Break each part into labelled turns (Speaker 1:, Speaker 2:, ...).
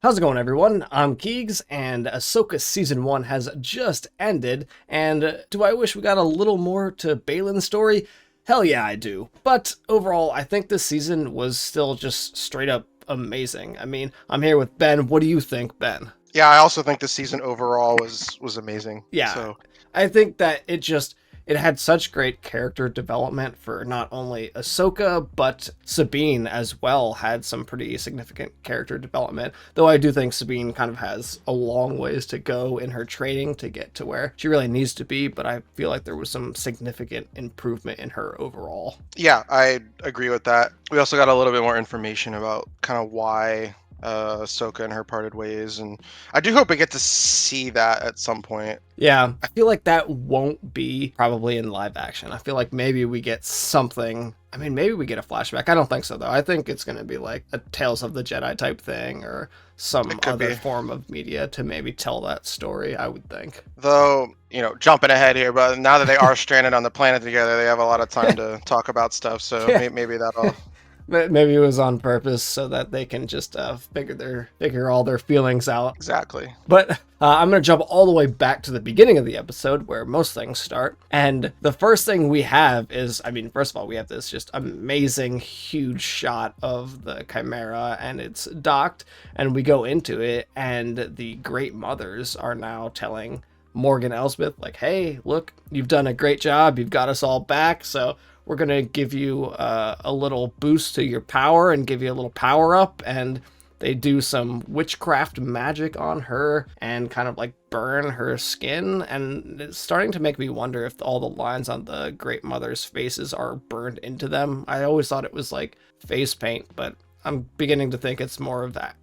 Speaker 1: How's it going, everyone? I'm Keegs, and Ahsoka Season 1 has just ended, and do I wish we got a little more to Baylan's story? Hell yeah, I do. But overall, I think this season was still just straight up amazing. I mean, I'm here with Ben. What do you think, Ben?
Speaker 2: Yeah, I also think the season overall was amazing.
Speaker 1: Yeah,
Speaker 2: So
Speaker 1: I think that it had such great character development for not only Ahsoka, but Sabine as well had some pretty significant character development. Though I do think Sabine kind of has a long ways to go in her training to get to where she really needs to be, but I feel like there was some significant improvement in her overall.
Speaker 2: yeah, I agree with that. We also got a little bit more information about kind of why Ahsoka and her parted ways, and I do hope we get to see that at some point.
Speaker 1: Yeah, I feel like that won't be probably in live action. I feel like maybe we get something. I mean, maybe we get a flashback. I don't think so, though. I think it's going to be like a Tales of the Jedi type thing or some other form of media to maybe tell that story, I would think.
Speaker 2: Though, jumping ahead here, but now that they are stranded on the planet together, they have a lot of time to talk about stuff, so
Speaker 1: Yeah.
Speaker 2: maybe that'll...
Speaker 1: Maybe it was on purpose so that they can just figure all their feelings out.
Speaker 2: Exactly.
Speaker 1: But I'm going to jump all the way back to the beginning of the episode where most things start. And the first thing we have is, I mean, first of all, we have this just amazing, huge shot of the Chimaera and it's docked. And we go into it and the Great Mothers are now telling Morgan Elsbeth, like, hey, look, you've done a great job. You've got us all back. So we're going to give you a little boost to your power and give you a little power up. And they do some witchcraft magic on her and kind of like burn her skin. And it's starting to make me wonder if all the lines on the Great Mother's faces are burned into them. I always thought it was like face paint, but I'm beginning to think it's more of that.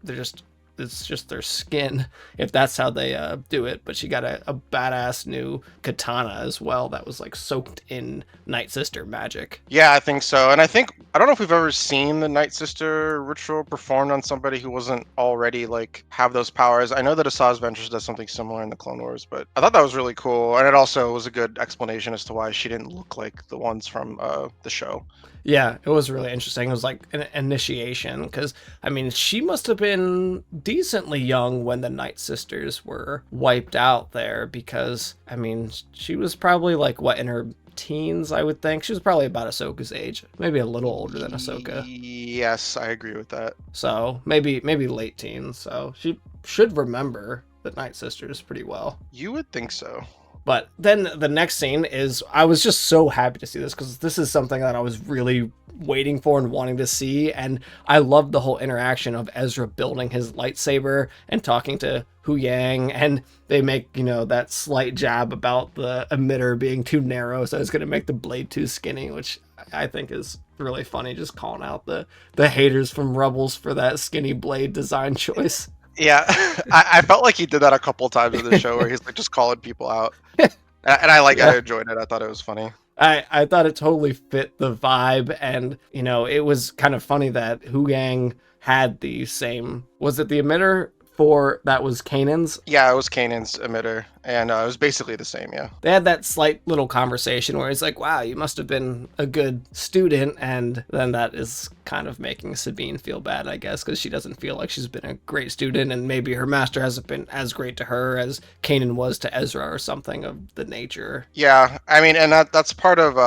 Speaker 1: It's just their skin, if that's how they do it. But she got a badass new katana as well that was like soaked in Night Sister magic.
Speaker 2: Yeah, I think so. And I don't know if we've ever seen the Night Sister ritual performed on somebody who wasn't already like have those powers. I know that Asajj Ventress does something similar in the Clone Wars, but I thought that was really cool. And it also was a good explanation as to why she didn't look like the ones from the show.
Speaker 1: Yeah, it was really interesting. It was like an initiation because, I mean, she must have been decently young when the Night Sisters were wiped out there because, I mean, she was probably like, what, in her teens, I would think. She was probably about Ahsoka's age, maybe a little older than Ahsoka.
Speaker 2: Yes, I agree with that.
Speaker 1: So maybe late teens. So she should remember the Night Sisters pretty well.
Speaker 2: You would think so.
Speaker 1: But then the next scene is, I was just so happy to see this because this is something that I was really waiting for and wanting to see. And I loved the whole interaction of Ezra building his lightsaber and talking to Huyang. And they make, that slight jab about the emitter being too narrow. So it's going to make the blade too skinny, which I think is really funny. Just calling out the haters from Rebels for that skinny blade design choice.
Speaker 2: Yeah, I felt like he did that a couple times in the show where he's like just calling people out. And I enjoyed it. I thought it was funny.
Speaker 1: I thought it totally fit the vibe. And, it was kind of funny that Huyang had the same, was it the emitter for that was Kanan's?
Speaker 2: Yeah, it was Kanan's emitter. And it was basically the same, yeah.
Speaker 1: They had that slight little conversation where he's like, wow, you must have been a good student. And then that is kind of making Sabine feel bad, I guess, because she doesn't feel like she's been a great student. And maybe her master hasn't been as great to her as Kanan was to Ezra or something of the nature.
Speaker 2: Yeah, I mean, and that's part of...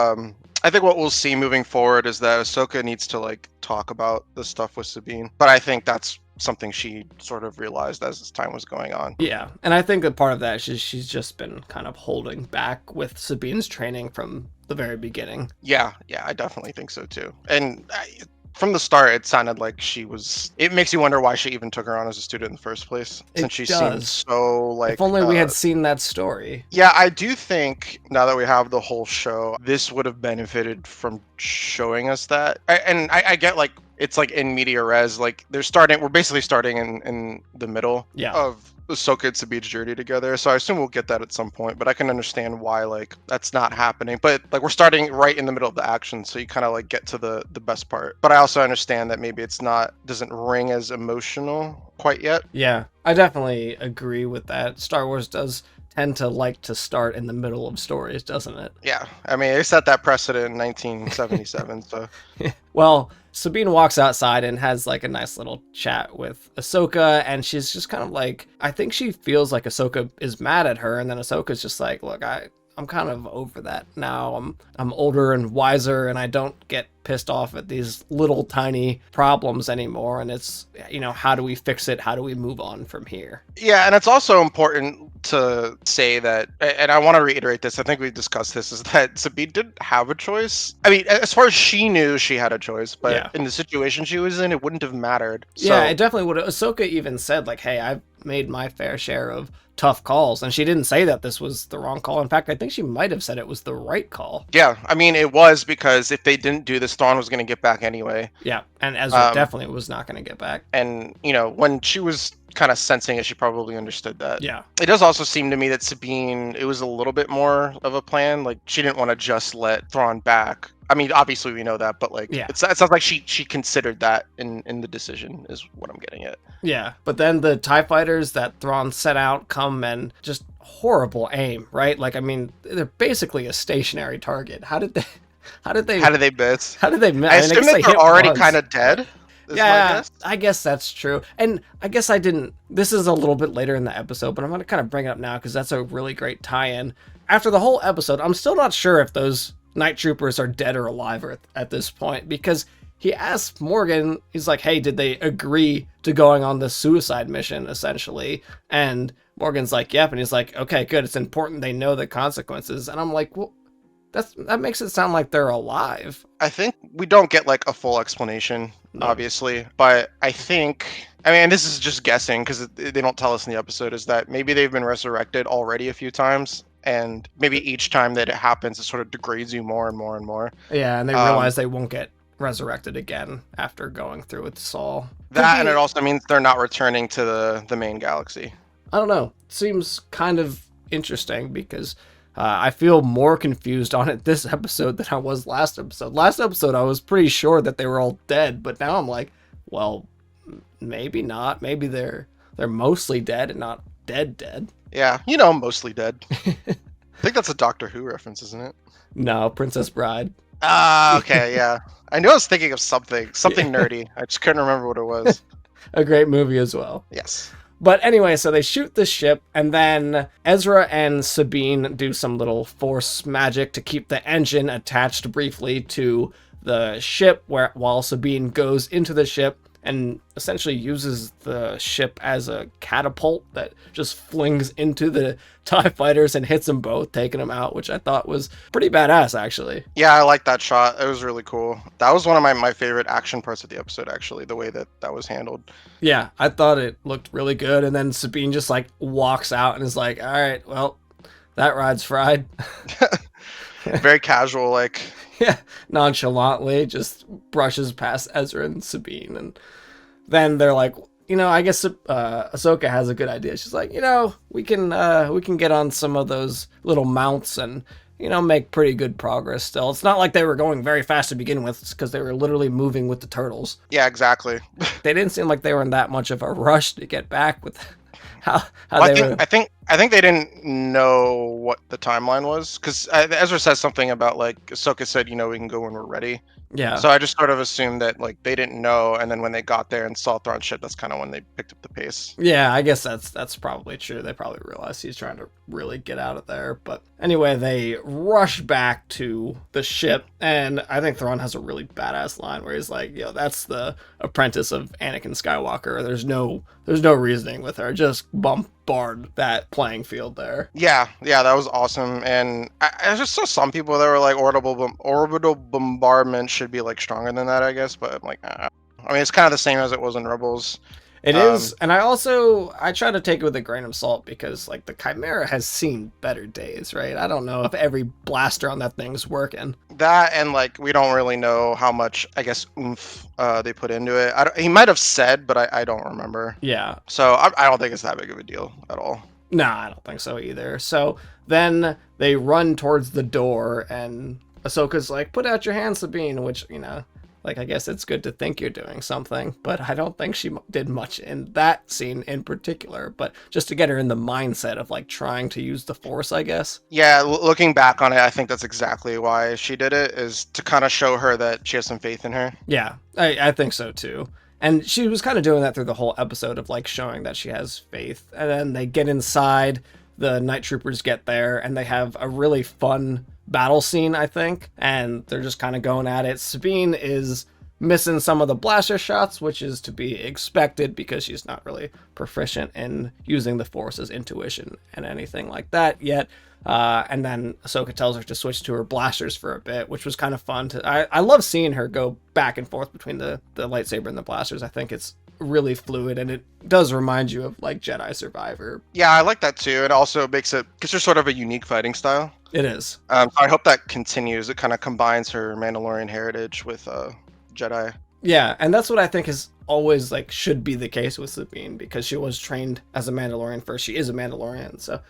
Speaker 2: I think what we'll see moving forward is that Ahsoka needs to, like, talk about the stuff with Sabine. But I think that's something she sort of realized as this time was going on.
Speaker 1: Yeah, and I think that part of that is she's just been kind of holding back with Sabine's training from the very beginning.
Speaker 2: Yeah, I definitely think so too. And from the start, it sounded like it makes you wonder why she even took her on as a student in the first place, since she seems so like...
Speaker 1: If only we had seen that story.
Speaker 2: Yeah, I do think now that we have the whole show, this would have benefited from showing us that. I get like it's like in media res, like we're basically starting in the middle of Ahsoka and Sabine's journey together, so I assume we'll get that at some point, but I can understand why like that's not happening. But like we're starting right in the middle of the action, so you kind of like get to the best part. But I also understand that maybe doesn't ring as emotional quite yet.
Speaker 1: Yeah, I definitely agree with that. Star Wars does tend to like to start in the middle of stories, doesn't it?
Speaker 2: Yeah, I mean, they set that precedent in 1977, so...
Speaker 1: Well, Sabine walks outside and has like a nice little chat with Ahsoka, and she's just kind of like, I think she feels like Ahsoka is mad at her, and then Ahsoka's just like, look, I'm kind of over that now. I'm older and wiser, and I don't get pissed off at these little tiny problems anymore. And it's, how do we fix it? How do we move on from here?
Speaker 2: Yeah, and it's also important to say that, and I want to reiterate this, I think we discussed this, is that Sabine didn't have a choice. I mean, as far as she knew, she had a choice, but in the situation she was in, it wouldn't have mattered.
Speaker 1: Yeah, it definitely would have. Ahsoka even said, like, hey, I've made my fair share of tough calls, and she didn't say that this was the wrong call. In fact, I think she might have said it was the right call.
Speaker 2: Yeah, I mean, it was, because if they didn't do this, Thrawn was going to get back anyway.
Speaker 1: Yeah, and Ezra definitely was not going to get back.
Speaker 2: And, when she was kind of sensing it, she probably understood that.
Speaker 1: Yeah.
Speaker 2: It does also seem to me that Sabine, it was a little bit more of a plan. Like, she didn't want to just let Thrawn back. I mean, obviously we know that, but like, it sounds like she considered that in the decision, is what I'm getting at.
Speaker 1: Yeah, but then the TIE fighters that Thrawn sent out come and just horrible aim, right? Like, I mean, they're basically a stationary target. How did they miss?
Speaker 2: How did they miss?
Speaker 1: I
Speaker 2: assume that they're already kind of dead.
Speaker 1: Yeah, I guess that's true. And I guess this is a little bit later in the episode, but I'm going to kind of bring it up now because that's a really great tie-in. After the whole episode, I'm still not sure if those night troopers are dead or alive at this point, because he asks Morgan, he's like, hey, did they agree to going on this suicide mission, essentially? And Morgan's like, yep. And he's like, okay, good. It's important they know the consequences. And I'm like, well, that makes it sound like they're alive.
Speaker 2: I think we don't get like a full explanation, obviously, but I mean, this is just guessing because they don't tell us in the episode, is that maybe they've been resurrected already a few times, and maybe each time that it happens, it sort of degrades you more and more and more.
Speaker 1: Yeah, and they realize they won't get resurrected again after going through with Saul.
Speaker 2: And it also means they're not returning to the main galaxy.
Speaker 1: I don't know. Seems kind of interesting because I feel more confused on it this episode than I was last episode. Last episode, I was pretty sure that they were all dead, but now I'm like, well, maybe not. Maybe they're mostly dead and not dead.
Speaker 2: Yeah, mostly dead. I think that's a Doctor Who reference, isn't it?
Speaker 1: No, Princess Bride.
Speaker 2: Ah, okay, yeah. I knew I was thinking of something nerdy. I just couldn't remember what it was.
Speaker 1: A great movie as well.
Speaker 2: Yes.
Speaker 1: But anyway, so they shoot the ship, and then Ezra and Sabine do some little force magic to keep the engine attached briefly to the ship, while Sabine goes into the ship and essentially uses the ship as a catapult that just flings into the TIE fighters and hits them both, taking them out, which I thought was pretty badass, actually.
Speaker 2: Yeah, I like that shot. It was really cool. That was one of my favorite action parts of the episode, actually, the way that was handled.
Speaker 1: Yeah, I thought it looked really good, and then Sabine just, like, walks out and is like, all right, well, that ride's fried.
Speaker 2: Very casual, like...
Speaker 1: Yeah, nonchalantly just brushes past Ezra and Sabine, and then they're like, I guess Ahsoka has a good idea. She's like, we can get on some of those little mounts and make pretty good progress still. It's not like they were going very fast to begin with, because they were literally moving with the turtles.
Speaker 2: Yeah, exactly.
Speaker 1: They didn't seem like they were in that much of a rush to get back with how
Speaker 2: well,
Speaker 1: they were.
Speaker 2: I think they didn't know what the timeline was, because Ezra says something about, like, Ahsoka said, we can go when we're ready.
Speaker 1: Yeah.
Speaker 2: So I just sort of assumed that, like, they didn't know, and then when they got there and saw Thrawn ship, that's kind of when they picked up the pace.
Speaker 1: Yeah, I guess that's probably true. They probably realized he's trying to really get out of there. But anyway, they rush back to the ship, and I think Thrawn has a really badass line where he's like, that's the apprentice of Anakin Skywalker. There's no reasoning with her. Just bombard that playing field there.
Speaker 2: Yeah, that was awesome. And I just saw some people that were like, orbital bombardment should be like stronger than that, I guess. But I'm like, I mean, it's kind of the same as it was in Rebels.
Speaker 1: It is, and I try to take it with a grain of salt, because like the Chimaera has seen better days, right? I don't know if every blaster on that thing's working.
Speaker 2: That, and like, we don't really know how much, I guess, oomph they put into it. He might have said, but I don't remember.
Speaker 1: Yeah.
Speaker 2: So I don't think it's that big of a deal at all.
Speaker 1: No, I don't think so either. So then they run towards the door, and Ahsoka's like, put out your hand, Sabine, which, Like, I guess it's good to think you're doing something, but I don't think she did much in that scene in particular. But just to get her in the mindset of like trying to use the Force, I guess.
Speaker 2: Yeah, looking back on it, I think that's exactly why she did it, is to kind of show her that she has some faith in her.
Speaker 1: Yeah, I think so too. And she was kind of doing that through the whole episode of like showing that she has faith. And then they get inside, the night troopers get there, and they have a really fun battle scene, I think. And they're just kind of going at it. Sabine is missing some of the blaster shots, which is to be expected because she's not really proficient in using the Force's intuition and anything like that yet. And then Ahsoka tells her to switch to her blasters for a bit, which was kind of fun. I love seeing her go back and forth between the lightsaber and the blasters. I think it's really fluid, and it does remind you of like Jedi Survivor.
Speaker 2: Yeah, I like that too. It also makes it, because there's sort of a unique fighting style.
Speaker 1: It is.
Speaker 2: So I hope that continues. It kind of combines her Mandalorian heritage with Jedi.
Speaker 1: Yeah, and that's what I think is always like should be the case with Sabine, because she was trained as a Mandalorian first. She is a Mandalorian, so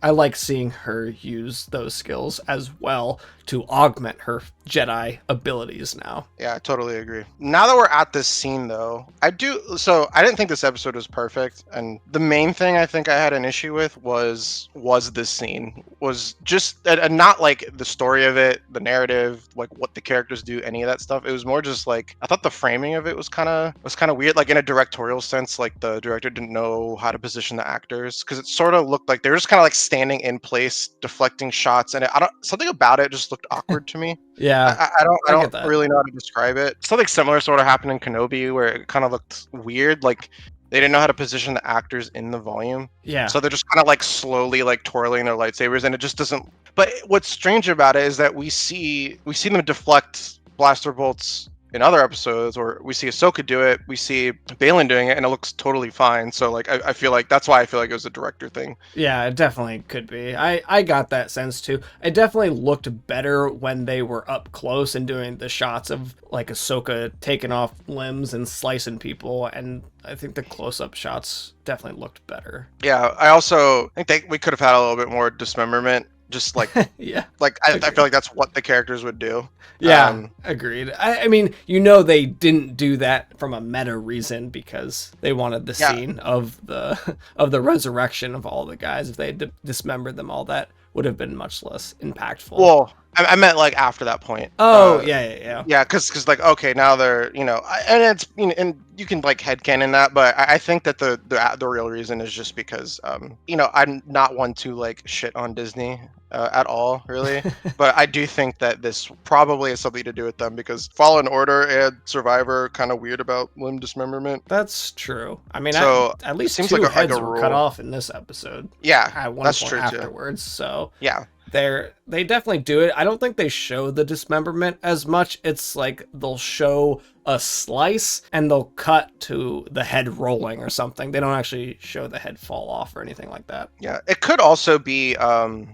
Speaker 1: I like seeing her use those skills as well to augment her Jedi abilities now.
Speaker 2: Yeah, I totally agree. Now that we're at this scene, though, I didn't think this episode was perfect, and the main thing I think I had an issue with was this scene. Was just not like the story of it, the narrative, like what the characters do, any of that stuff. It was more just like, I thought the framing of it was kind of weird, like in a directorial sense. Like the director didn't know how to position the actors, because it sort of looked like they were just kind of like standing in place, deflecting shots, and something about it just looked awkward to me.
Speaker 1: Yeah,
Speaker 2: I don't really know how to describe it. Something similar sort of happened in Kenobi, where it kind of looked weird, like they didn't know how to position the actors in the volume.
Speaker 1: Yeah.
Speaker 2: So they're just kind of like slowly like twirling their lightsabers, and it just doesn't. But what's strange about it is that we see them deflect blaster bolts in other episodes, or we see Ahsoka do it, we see Baylan doing it, and it looks totally fine. So like I feel like that's why I feel like it was a director thing.
Speaker 1: Yeah, it definitely could be. I got that sense too. It definitely looked better when they were up close and doing the shots of like Ahsoka taking off limbs and slicing people, and I think the close-up shots definitely looked better.
Speaker 2: Yeah, I also think we could have had a little bit more dismemberment. Just like,
Speaker 1: yeah,
Speaker 2: like I feel like that's what the characters would do.
Speaker 1: Yeah, agreed. I mean, they didn't do that from a meta reason, because they wanted the scene of the resurrection of all the guys. If they had dismembered them all, that would have been much less impactful.
Speaker 2: Well, I meant like after that point.
Speaker 1: Oh, yeah.
Speaker 2: Yeah, because like, okay, now they're, and it's, and you can like headcanon that, but I think that the real reason is just because, I'm not one to like shit on Disney at all, really. But I do think that this probably has something to do with them, because Fallen Order and Survivor kind of weird about limb dismemberment.
Speaker 1: That's true. I mean,
Speaker 2: so
Speaker 1: at least
Speaker 2: seems
Speaker 1: two
Speaker 2: like
Speaker 1: heads
Speaker 2: a
Speaker 1: were
Speaker 2: rule.
Speaker 1: cut off in this episode.
Speaker 2: Yeah,
Speaker 1: at one
Speaker 2: that's
Speaker 1: point
Speaker 2: true
Speaker 1: afterwards. So
Speaker 2: yeah.
Speaker 1: They definitely do it. I don't think they show the dismemberment as much. It's like they'll show a slice and they'll cut to the head rolling or something. They don't actually show the head fall off or anything like that.
Speaker 2: Yeah, it could also be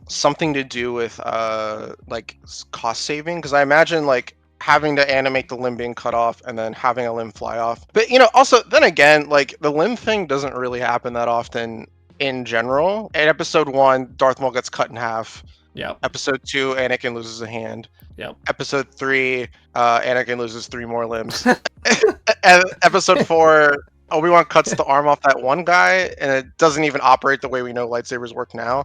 Speaker 2: something to do with like cost saving, because I imagine like having to animate the limb being cut off and then having a limb fly off. But also then again, like the limb thing doesn't really happen that often in general. In episode 1, Darth Maul gets cut in half.
Speaker 1: Yep.
Speaker 2: Episode 2, Anakin loses a hand.
Speaker 1: Yep.
Speaker 2: Episode 3, Anakin loses 3 more limbs. Episode 4, Obi-Wan cuts the arm off that one guy, and it doesn't even operate the way we know lightsabers work now.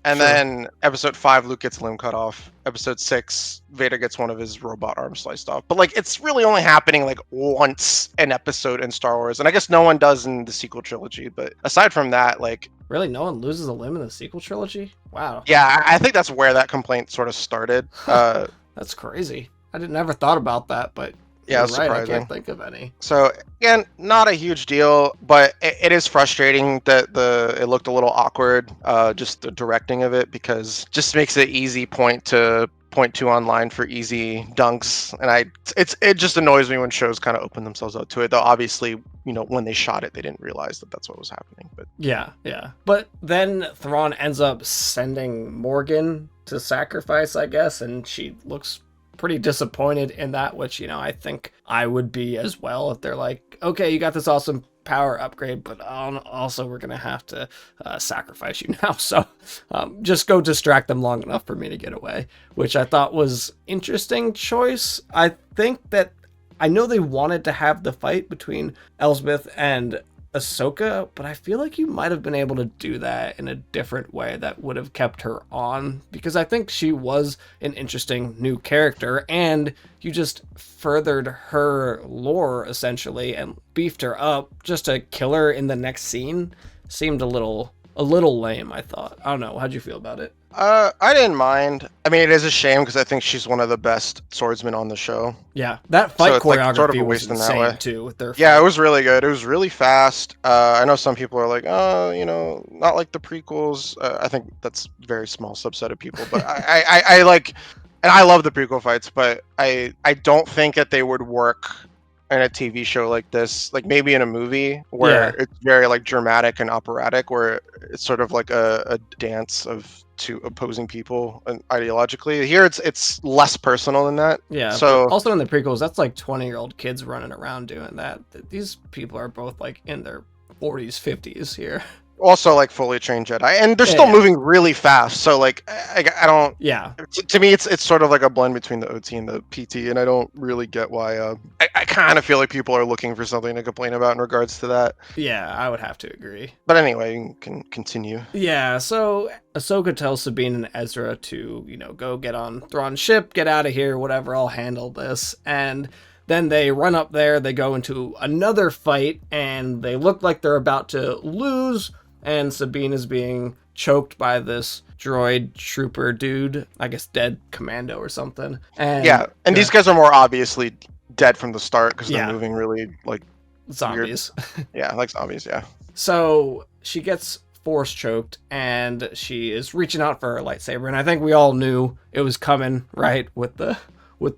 Speaker 2: And then episode 5, Luke gets a limb cut off. Episode 6, Vader gets one of his robot arms sliced off. But like, it's really only happening like once an episode in Star Wars, and I guess no one does in the sequel trilogy. But aside from that, like,
Speaker 1: really, no one loses a limb in the sequel trilogy? Wow.
Speaker 2: Yeah, I think that's where that complaint sort of started.
Speaker 1: That's crazy. I never thought about that, but
Speaker 2: yeah,
Speaker 1: you're right.
Speaker 2: surprising.
Speaker 1: I can't think of any.
Speaker 2: So again, not a huge deal, but it is frustrating that it looked a little awkward. Just the directing of it, because just makes it easy point to online for easy dunks, and it just annoys me when shows kind of open themselves up to it. Though obviously, when they shot it, they didn't realize that that's what was happening. But
Speaker 1: yeah. But then Thrawn ends up sending Morgan to sacrifice, I guess, and she looks pretty disappointed in that, which I think I would be as well, if they're like, okay, you got this awesome power upgrade, but also we're gonna have to sacrifice you now, so just go distract them long enough for me to get away, which I thought was interesting choice. I think that I know they wanted to have the fight between Elsbeth and Ahsoka, but I feel like you might have been able to do that in a different way that would have kept her on, because I think she was an interesting new character, and you just furthered her lore essentially and beefed her up. Just to kill her in the next scene seemed a little lame, I thought. I don't know, how'd you feel about it?
Speaker 2: I didn't mind. I mean, it is a shame because I think she's one of the best swordsmen on the show.
Speaker 1: Yeah, that fight
Speaker 2: it's like
Speaker 1: choreography
Speaker 2: sort of a
Speaker 1: was
Speaker 2: waste in that way.
Speaker 1: insane too with their
Speaker 2: Yeah,
Speaker 1: fight.
Speaker 2: it was really good. It was really fast. I know some people are like, oh, not like the prequels. I think that's a very small subset of people, but I like, and I love the prequel fights, but I don't think that they would work in a TV show like this. Like maybe in a movie where it's very like dramatic and operatic, where it's sort of like a dance of two opposing people and ideologically. Here it's less personal than that.
Speaker 1: Yeah,
Speaker 2: So
Speaker 1: but also in the prequels, that's like 20-year-old kids running around doing that. These people are both like in their 40s, 50s here.
Speaker 2: also like fully trained Jedi, and they're still moving really fast. So like I don't.
Speaker 1: Yeah.
Speaker 2: To me, it's sort of like a blend between the OT and the PT, and I don't really get why. I kind of feel like people are looking for something to complain about in regards to that.
Speaker 1: Yeah, I would have to agree.
Speaker 2: But anyway, you can continue.
Speaker 1: Yeah, so Ahsoka tells Sabine and Ezra to, go get on Thrawn's ship, get out of here, whatever, I'll handle this. And then they run up there, they go into another fight, and they look like they're about to lose, and Sabine is being choked by this droid trooper dude, I guess dead commando or something. And
Speaker 2: these guys are more obviously dead from the start because they're
Speaker 1: Yeah.
Speaker 2: moving really like
Speaker 1: zombies.
Speaker 2: Yeah, like zombies, yeah.
Speaker 1: So she gets force choked and she is reaching out for her lightsaber, and I think we all knew it was coming, right? With the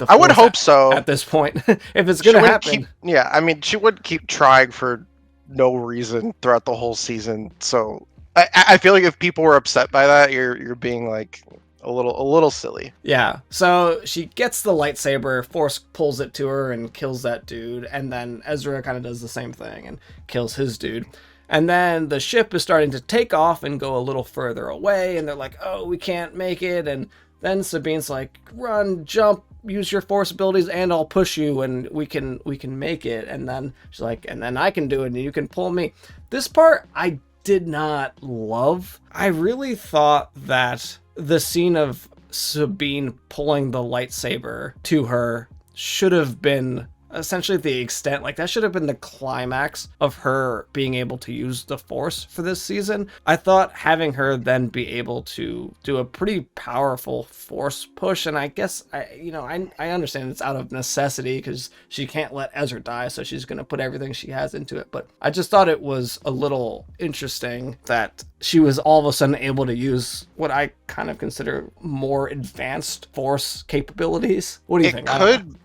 Speaker 2: I would hope so
Speaker 1: at this point. If it's gonna happen.
Speaker 2: I mean, she would keep trying for no reason throughout the whole season. So I feel like if people were upset by that, you're being like a little silly.
Speaker 1: Yeah. So she gets the lightsaber, force pulls it to her and kills that dude, and then Ezra kind of does the same thing and kills his dude. And then the ship is starting to take off and go a little further away, and they're like, oh, we can't make it. And then Sabine's like, run, jump, use your force abilities, and I'll push you, and we can make it. And then she's like, and then I can do it, and you can pull me. This part I did not love. I really thought that the scene of Sabine pulling the lightsaber to her should have been essentially the extent, like that should have been the climax of her being able to use the force for this season. I thought having her then be able to do a pretty powerful force push, and I guess I understand it's out of necessity because she can't let Ezra die, so she's going to put everything she has into it, but I just thought it was a little interesting that she was all of a sudden able to use what I kind of consider more advanced force capabilities. What do you think?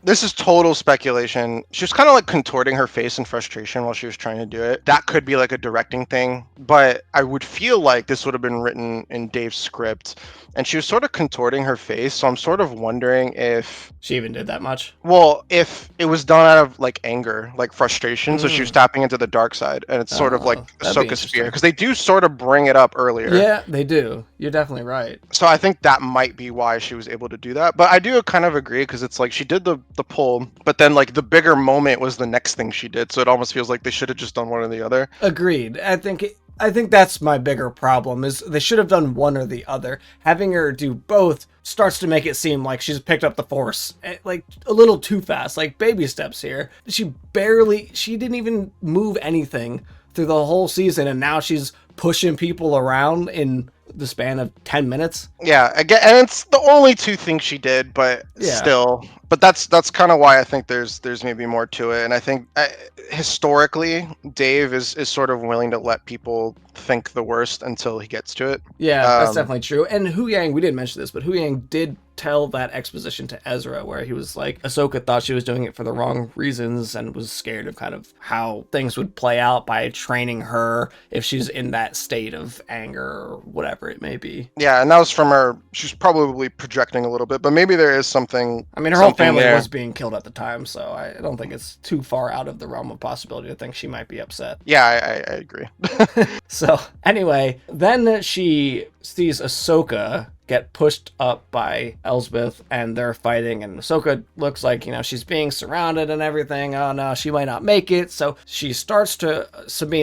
Speaker 2: This is total speculation. She was kind of like contorting her face in frustration while she was trying to do it. That could be like a directing thing, but I would feel like this would have been written in Dave's script, and she was sort of contorting her face, so I'm sort of wondering if
Speaker 1: she even did that much.
Speaker 2: Well, if it was done out of like anger, like frustration, so she was tapping into the dark side, and it's sort of like Ahsoka's spear, because they do sort of bring it up earlier.
Speaker 1: Yeah, they do. You're definitely right.
Speaker 2: So I think that might be why she was able to do that. But I do kind of agree, because it's like she did the pull, but then like the bigger moment was the next thing she did. So it almost feels like they should have just done one or the other.
Speaker 1: Agreed. I think that's my bigger problem, is they should have done one or the other. Having her do both starts to make it seem like she's picked up the force like a little too fast, like baby steps here. She didn't even move anything through the whole season, and now she's pushing people around in the span of 10 minutes.
Speaker 2: Yeah, again, and it's the only two things she did, but still. But that's kind of why I think there's maybe more to it. And I think historically, Dave is sort of willing to let people think the worst until he gets to it.
Speaker 1: Yeah, that's definitely true. And Huyang, we didn't mention this, but Huyang did tell that exposition to Ezra where he was like, Ahsoka thought she was doing it for the wrong reasons and was scared of kind of how things would play out by training her if she's in that state of anger or whatever it may be.
Speaker 2: Yeah, and that was from her. She's probably projecting a little bit, but maybe there is something.
Speaker 1: I mean, her whole family was being killed at the time, so I don't think it's too far out of the realm of possibility to think she might be upset.
Speaker 2: Yeah, I agree.
Speaker 1: So anyway, then she sees Ahsoka get pushed up by Elsbeth, and they're fighting, and Ahsoka looks like, she's being surrounded and everything. Oh no, she might not make it. So Sabine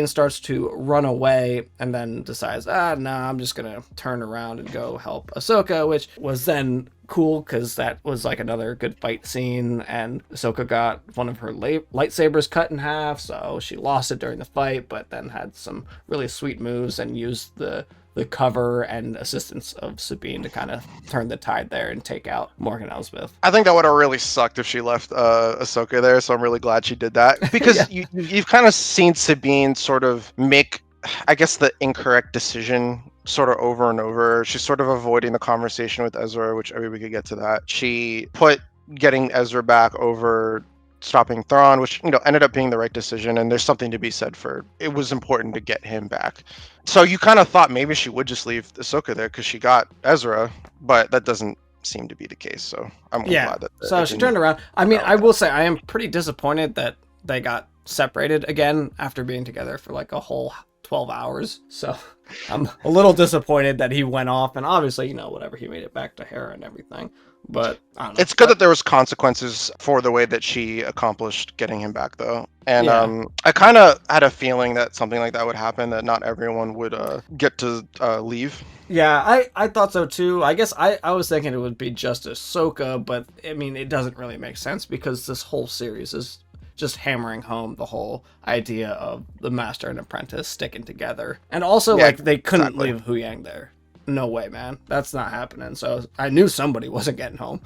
Speaker 1: starts to run away, and then decides, no, I'm just gonna turn around and go help Ahsoka, which was then cool because that was like another good fight scene, and Ahsoka got one of her lightsabers cut in half, so she lost it during the fight, but then had some really sweet moves and used the cover and assistance of Sabine to kind of turn the tide there and take out Morgan Elsbeth.
Speaker 2: I think that would have really sucked if she left Ahsoka there, so I'm really glad she did that. Because you've kind of seen Sabine sort of make, I guess, the incorrect decision sort of over and over. She's sort of avoiding the conversation with Ezra, which maybe we could get to that. She put getting Ezra back over stopping Thrawn, which ended up being the right decision, and there's something to be said for it was important to get him back. So you kind of thought maybe she would just leave Ahsoka there because she got Ezra, but that doesn't seem to be the case. So I'm glad that.
Speaker 1: So she turned around. I mean, I will say I am pretty disappointed that they got separated again after being together for like a whole 12 hours. So I'm a little disappointed that he went off, and obviously, whatever, he made it back to Hera and everything. But I don't know.
Speaker 2: It's good that there was consequences for the way that she accomplished getting him back, though. And I kind of had a feeling that something like that would happen, that not everyone would get to leave.
Speaker 1: Yeah, I thought so too. I guess I was thinking it would be just Ahsoka, but I mean, it doesn't really make sense because this whole series is just hammering home the whole idea of the master and apprentice sticking together. And also, they couldn't leave Huyang there. No way, man. That's not happening. So I knew somebody wasn't getting home.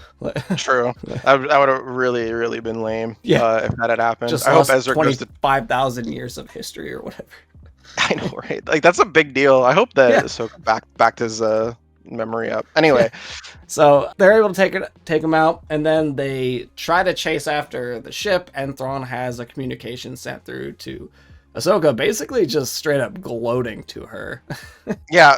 Speaker 2: True. That would have really, really been lame if that had happened.
Speaker 1: Just
Speaker 2: I hope Ezra goes to
Speaker 1: 5,000 years of history or whatever.
Speaker 2: I know, right? Like, that's a big deal. I hope that Ahsoka backed his memory up. Anyway.
Speaker 1: So they're able to take him out, and then they try to chase after the ship, and Thrawn has a communication sent through to Ahsoka, basically just straight up gloating to her.
Speaker 2: Yeah.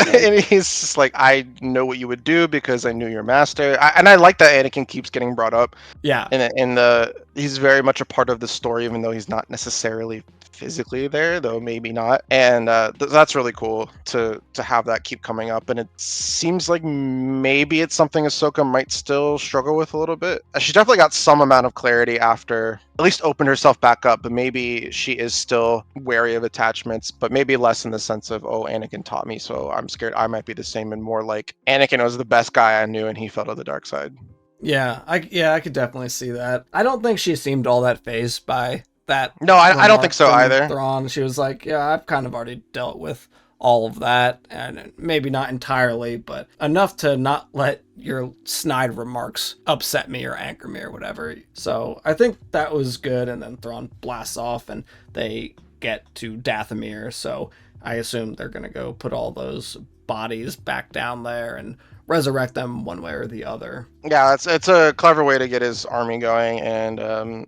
Speaker 2: And he's just like, I know what you would do because I knew your master. And I like that Anakin keeps getting brought up.
Speaker 1: Yeah.
Speaker 2: And he's very much a part of the story, even though he's not necessarily physically there, though maybe not. And that's really cool to have that keep coming up. And it seems like maybe it's something Ahsoka might still struggle with a little bit. She definitely got some amount of clarity after at least opened herself back up, but maybe she is still wary of attachments, but maybe less in the sense of, oh, Anakin taught me, so I'm scared I might be the same, and more like Anakin was the best guy I knew and he fell to the dark side.
Speaker 1: Yeah, I could definitely see that. I don't think she seemed all that fazed by that.
Speaker 2: No, I don't think so either.
Speaker 1: Thrawn. She was like, yeah, I've kind of already dealt with all of that, and maybe not entirely, but enough to not let your snide remarks upset me or anger me or whatever. So I think that was good. And then Thrawn blasts off, and they get to Dathomir. So I assume they're gonna go put all those bodies back down there and resurrect them one way or the other.
Speaker 2: Yeah, it's a clever way to get his army going, and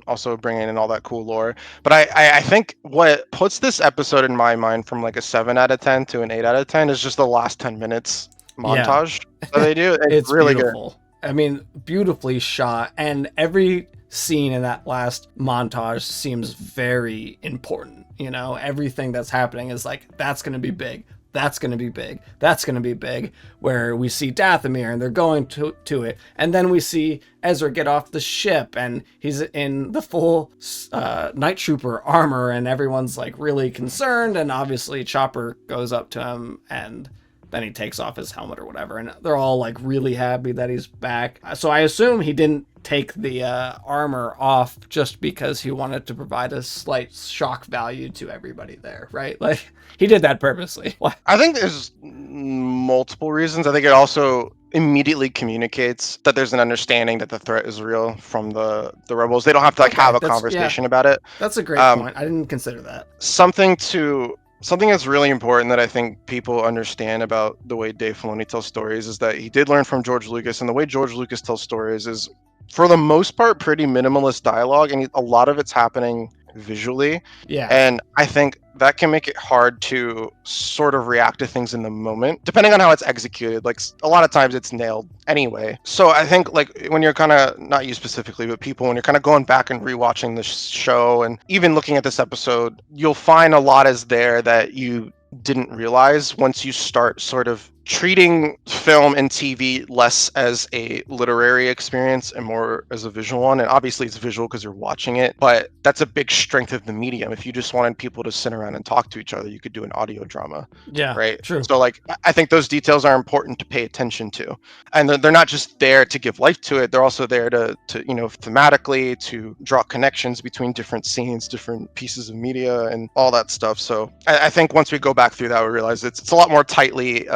Speaker 2: also bringing in all that cool lore. But I think what puts this episode in my mind from like a 7 out of 10 to an 8 out of 10 is just the last 10 minutes montage that they do. It's really
Speaker 1: beautiful. Good. I mean, beautifully shot, and every scene in that last montage seems very important. Everything that's happening is like, that's going to be big. That's going to be big. That's going to be big. Where we see Dathomir and they're going to it. And then we see Ezra get off the ship and he's in the full Night Trooper armor and everyone's like really concerned. And obviously Chopper goes up to him and then he takes off his helmet or whatever. And they're all like really happy that he's back. So I assume he didn't take the armor off just because he wanted to provide a slight shock value to everybody there, right? Like, he did that purposely. What?
Speaker 2: I think there's multiple reasons. I think it also immediately communicates that there's an understanding that the threat is real from the rebels. They don't have to have a conversation about it.
Speaker 1: That's a great point. I didn't consider that.
Speaker 2: Something that's really important that I think people understand about the way Dave Filoni tells stories is that he did learn from George Lucas, and the way George Lucas tells stories is, for the most part, pretty minimalist dialogue, and a lot of it's happening visually.
Speaker 1: Yeah.
Speaker 2: And I think that can make it hard to sort of react to things in the moment, depending on how it's executed. Like, a lot of times it's nailed anyway. So I think, like, when you're kind of, not you specifically, but people, when you're kind of going back and rewatching the show and even looking at this episode, you'll find a lot is there that you didn't realize once you start sort of treating film and TV less as a literary experience and more as a visual one. And obviously it's visual because you're watching it, but that's a big strength of the medium. If you just wanted people to sit around and talk to each other, you could do an audio drama,
Speaker 1: Yeah,
Speaker 2: right?
Speaker 1: true.
Speaker 2: So like, I think those details are important to pay attention to. And they're not just there to give life to it, they're also there to thematically to draw connections between different scenes, different pieces of media and all that stuff. So I think once we go back through that, we realize it's a lot more tightly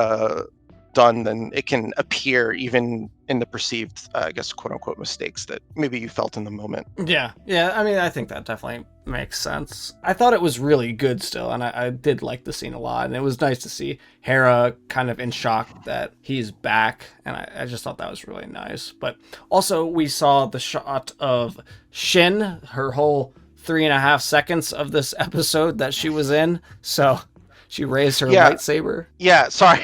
Speaker 2: done than it can appear, even in the perceived, I guess, quote unquote, mistakes that maybe you felt in the moment.
Speaker 1: Yeah. I mean, I think that definitely makes sense. I thought it was really good still, and I did like the scene a lot, and it was nice to see Hera kind of in shock that he's back, and I just thought that was really nice. But also, we saw the shot of Shin, her whole 3.5 seconds of this episode that she was in, so she raised her lightsaber.
Speaker 2: Yeah, sorry.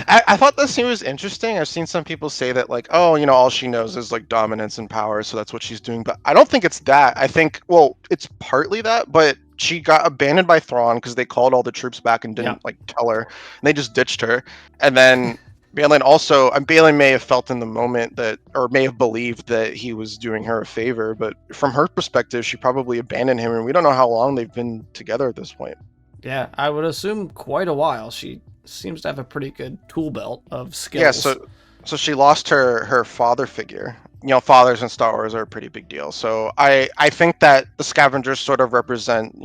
Speaker 2: I thought the scene was interesting. I've seen some people say that, like, oh, all she knows is, like, dominance and power, so that's what she's doing. But I don't think it's that. I think, well, it's partly that, but she got abandoned by Thrawn because they called all the troops back and didn't, tell her. And they just ditched her. And then Baylan may have felt in the moment that, or may have believed that he was doing her a favor. But from her perspective, she probably abandoned him. And we don't know how long they've been together at this point.
Speaker 1: Yeah, I would assume quite a while. She seems to have a pretty good tool belt of skills.
Speaker 2: Yeah, so she lost her father figure. Fathers in Star Wars are a pretty big deal. So I think that the scavengers sort of represent,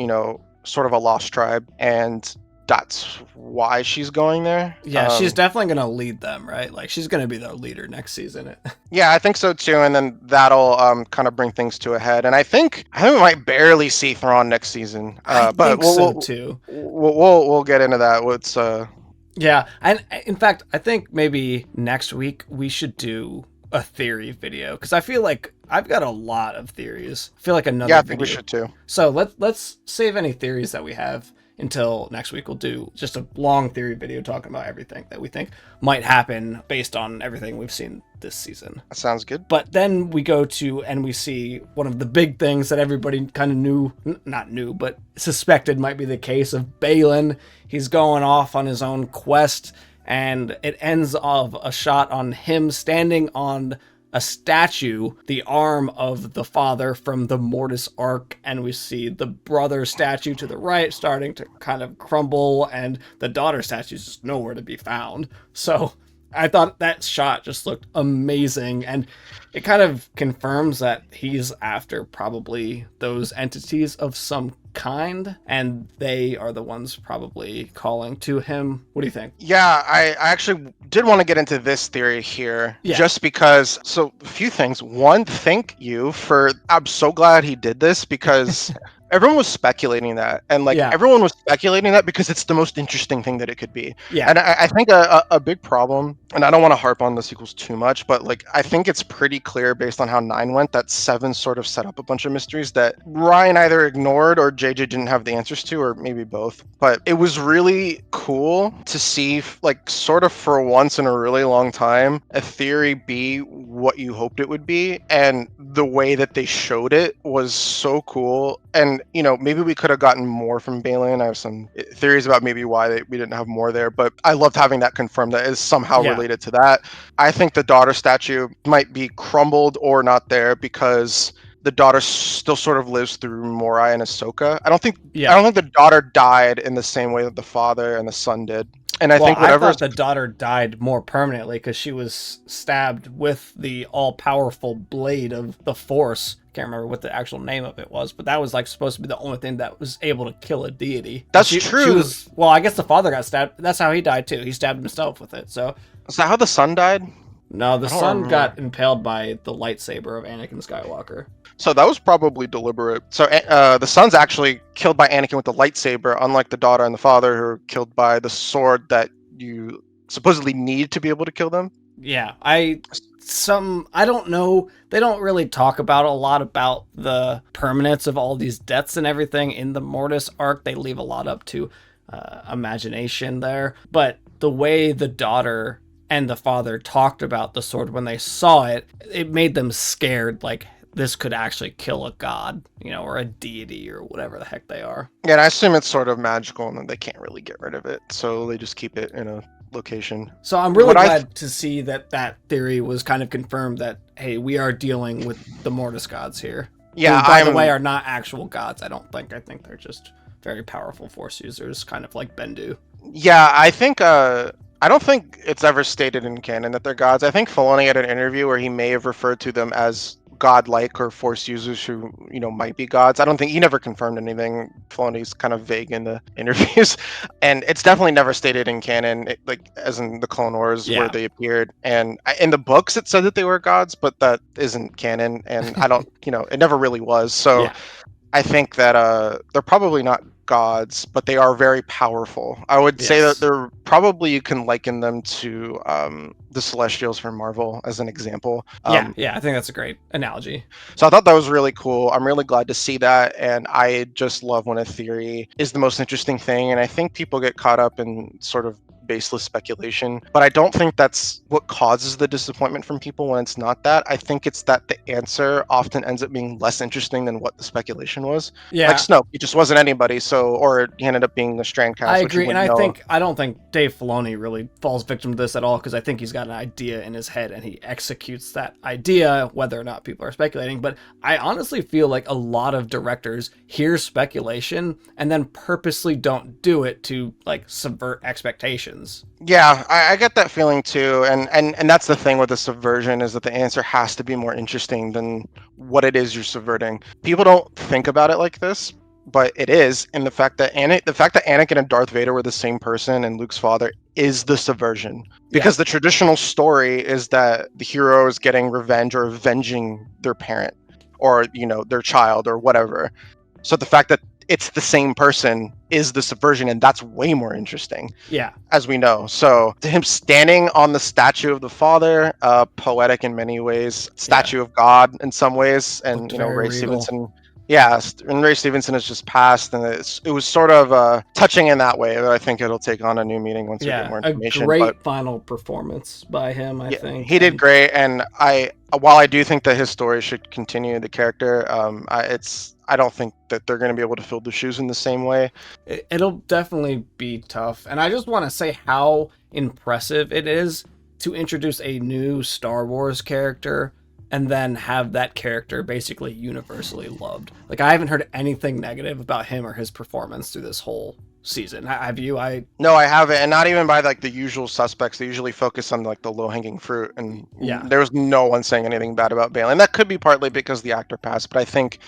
Speaker 2: sort of a lost tribe, and that's why she's going there.
Speaker 1: Yeah, she's definitely going to lead them, right? Like, she's going to be their leader next season.
Speaker 2: Yeah, I think so too, and then that'll kind of bring things to a head. And I think we might barely see Thrawn next season.
Speaker 1: I think so too.
Speaker 2: We'll get into that.
Speaker 1: Yeah, and in fact, I think maybe next week we should do a theory video, because I feel like I've got a lot of theories. I feel like another.
Speaker 2: Yeah, I think we should too.
Speaker 1: So let's save any theories that we have until next week. We'll do just a long theory video talking about everything that we think might happen based on everything we've seen this season.
Speaker 2: That sounds good.
Speaker 1: But then we go to, and we see one of the big things that everybody kind of not knew, but suspected might be the case of Baylan. He's going off on his own quest, and it ends off a shot on him standing on a statue, the arm of the father from the Mortis arc, and we see the brother statue to the right starting to kind of crumble, and the daughter statue is just nowhere to be found. So I thought that shot just looked amazing, and it kind of confirms that he's after probably those entities of some kind, and they are the ones probably calling to him. What do you think?
Speaker 2: Yeah, I actually did want to get into this theory here, just because. So a few things. One, thank you for. I'm so glad he did this, because everyone was speculating that, and everyone was speculating that because it's the most interesting thing that it could be.
Speaker 1: Yeah.
Speaker 2: And I think a big problem, and I don't want to harp on the sequels too much, but I think it's pretty clear based on how 9 went that 7 sort of set up a bunch of mysteries that Ryan either ignored or JJ didn't have the answers to, or maybe both. But it was really cool to see, sort of for once in a really long time, a theory be what you hoped it would be, and the way that they showed it was so cool. And maybe we could have gotten more from Baylan. I have some theories about maybe why we didn't have more there, but I loved having that confirmed that is somehow related to that. I think the daughter statue might be crumbled or not there because the daughter still sort of lives through Morai and Ahsoka. I don't think the daughter died in the same way that the father and the son did. And I thought
Speaker 1: the daughter died more permanently because she was stabbed with the all-powerful blade of the Force. Can't remember what the actual name of it was, but that was supposed to be the only thing that was able to kill a deity.
Speaker 2: That's true.
Speaker 1: Well, I guess the father got stabbed. That's how he died too. He stabbed himself with it. So
Speaker 2: is that how the son died?
Speaker 1: No, the son got impaled by the lightsaber of Anakin Skywalker.
Speaker 2: So that was probably deliberate. So the son's actually killed by Anakin with the lightsaber, unlike the daughter and the father who are killed by the sword that you supposedly need to be able to kill them.
Speaker 1: Yeah, I don't know. They don't really talk about a lot about the permanence of all these deaths and everything in the Mortis arc. They leave a lot up to imagination there. But the way the daughter and the father talked about the sword when they saw it, it made them scared. this could actually kill a god, or a deity or whatever the heck they are.
Speaker 2: Yeah, and I assume it's sort of magical and then they can't really get rid of it, so they just keep it in a location.
Speaker 1: So I'm really glad to see that theory was kind of confirmed, that, hey, we are dealing with the Mortis Gods here.
Speaker 2: Yeah,
Speaker 1: who, by the way, are not actual gods, I don't think. I think they're just very powerful Force users, kind of like Bendu.
Speaker 2: Yeah, I think I don't think it's ever stated in canon that they're gods. I think Filoni had an interview where he may have referred to them as godlike or Force users who, might be gods. I don't think he never confirmed anything. Filoni's kind of vague in the interviews, and it's definitely never stated in canon, like as in the Clone Wars where they appeared. And in the books, it said that they were gods, but that isn't canon, and I don't, it never really was. So I think that they're probably not gods, but they are very powerful. I would say that they're probably, you can liken them to the Celestials from Marvel as an example.
Speaker 1: I think that's a great analogy.
Speaker 2: So I thought that was really cool. I'm really glad to see that, and I just love when a theory is the most interesting thing, and I think people get caught up in sort of baseless speculation, but I don't think that's what causes the disappointment from people when it's not that. I think it's that the answer often ends up being less interesting than what the speculation was. Like Snoke, he just wasn't anybody, or he ended up being the Strand Cast.
Speaker 1: I agree, and I don't think Dave Filoni really falls victim to this at all, because I think he's got an idea in his head and he executes that idea, whether or not people are speculating. But I honestly feel like a lot of directors hear speculation and then purposely don't do it to like subvert expectations.
Speaker 2: Yeah, I get that feeling too, and that's the thing with the subversion, is that the answer has to be more interesting than what it is you're subverting. People don't think about it like this, but it is, and the fact that Anakin and Darth Vader were the same person and Luke's father is the subversion, because the traditional story is that the hero is getting revenge or avenging their parent or their child or whatever. So the fact that it's the same person is the subversion, and that's way more interesting. As we know. So to him standing on the statue of the father, poetic in many ways, statue of God in some ways, and Ray Stevenson. And Ray Stevenson has just passed, and it was sort of touching in that way. I think it'll take on a new meaning once we get more information.
Speaker 1: A great final performance by him, I think.
Speaker 2: He did great, and while I do think that his story should continue, the character, I don't think that they're going to be able to fill the shoes in the same way.
Speaker 1: It'll definitely be tough, and I just want to say how impressive it is to introduce a new Star Wars character and then have that character basically universally loved. Like, I haven't heard anything negative about him or his performance through this whole season. Have you?
Speaker 2: No, I haven't, and not even by like the usual suspects. They usually focus on like the low-hanging fruit, and there was no one saying anything bad about Baylan. That could be partly because the actor passed, but I think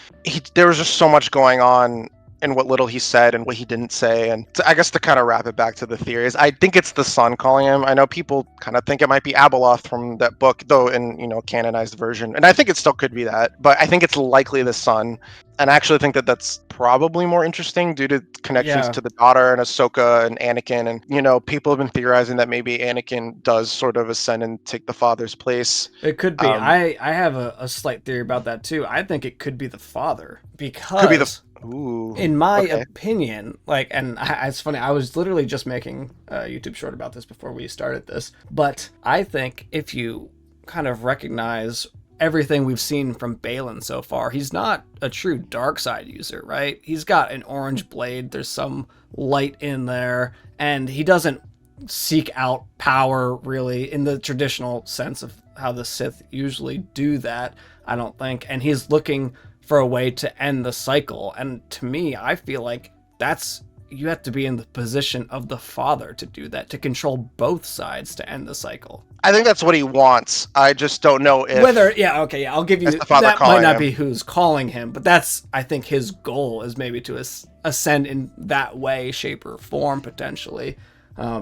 Speaker 2: there was just so much going on in what little he said and what he didn't say. And I guess to kind of wrap it back to the theories, I think it's the son calling him. I know people kind of think it might be Abeloth from that book, though in canonized version, and I think it still could be that, but I think it's likely the son. And I actually think that that's probably more interesting due to connections to the daughter and Ahsoka and Anakin. And, people have been theorizing that maybe Anakin does sort of ascend and take the father's place.
Speaker 1: It could be. I have a slight theory about that, too. I think it could be the father, because in my opinion, it's funny, I was literally just making a YouTube short about this before we started this, but I think if you kind of recognize everything we've seen from Baylan so far, he's not a true dark side user, right? He's got an orange blade, there's some light in there, and he doesn't seek out power really in the traditional sense of how the Sith usually do that, I don't think. And he's looking for a way to end the cycle, and to me, I feel like you have to be in the position of the father to do that, to control both sides to end the cycle.
Speaker 2: I think that's what he wants. I just don't know if
Speaker 1: I'll give you that. Might not be who's calling him, but that's, I think, his goal is maybe to ascend in that way, shape, or form potentially,